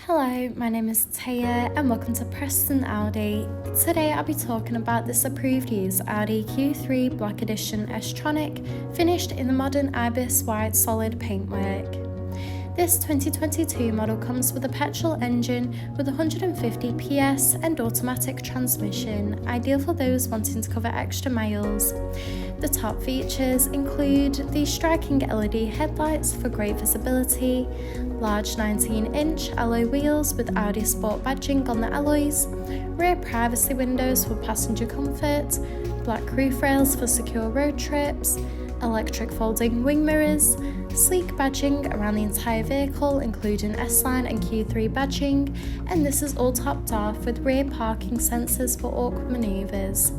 Hello, my name is Taya and welcome to Preston Audi. Today I'll be talking about this approved use Audi Q3 Black Edition S-Tronic finished in the modern Ibis White solid paintwork. This 2022 model comes with a petrol engine with 150 PS and automatic transmission, ideal for those wanting to cover extra miles. The top features include the striking LED headlights for great visibility, large 19-inch alloy wheels with Audi Sport badging on the alloys, rear privacy windows for passenger comfort, black roof rails for secure road trips, electric folding wing mirrors, sleek badging around the entire vehicle including S-Line and Q3 badging, and this is all topped off with rear parking sensors for awkward manoeuvres.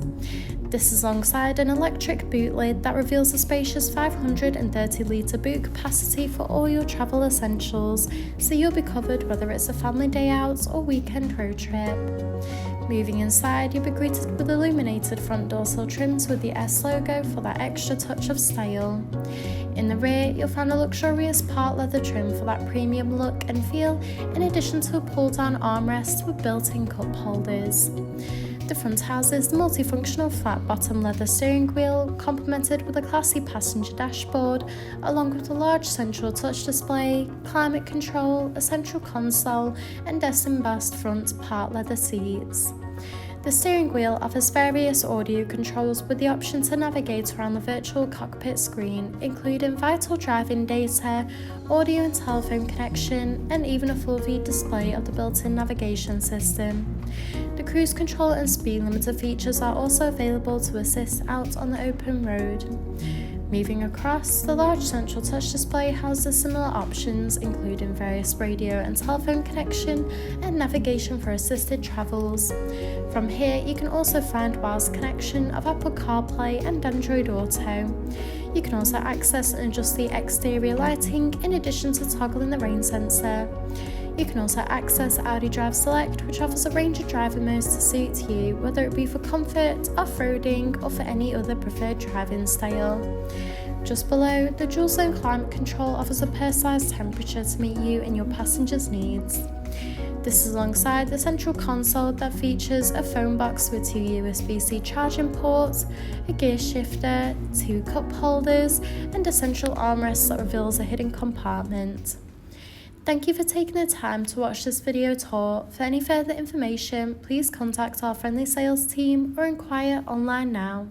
This is alongside an electric boot lid that reveals a spacious 530 litre boot capacity for all your travel essentials, so you'll be covered whether it's a family day out or weekend road trip. Moving inside, you'll be greeted with illuminated front dorsal trims with the S logo for that extra touch of style. In the rear, you'll find a luxurious part leather trim for that premium look and feel, in addition to a pull-down armrest with built-in cup holders. The front houses the multifunctional flat bottom leather steering wheel, complemented with a classy passenger dashboard, along with a large central touch display, climate control, a central console, and embossed front part leather seats. The steering wheel offers various audio controls with the option to navigate around the virtual cockpit screen, including vital driving data, audio and telephone connection, and even a full view display of the built-in navigation system. The cruise control and speed limiter features are also available to assist out on the open road. Moving across, the large central touch display houses similar options including various radio and telephone connection and navigation for assisted travels. From here, you can also find wireless connection of Apple CarPlay and Android Auto. You can also access and adjust the exterior lighting in addition to toggling the rain sensor. You can also access Audi Drive Select, which offers a range of driver modes to suit you, whether it be for comfort, off-roading, or for any other preferred driving style. Just below, the dual zone climate control offers a personalised temperature to meet you and your passengers' needs. This is alongside the central console that features a phone box with 2 USB-C charging ports, a gear shifter, 2 cup holders, and a central armrest that reveals a hidden compartment. Thank you for taking the time to watch this video tour. For any further information, please contact our friendly sales team or inquire online now.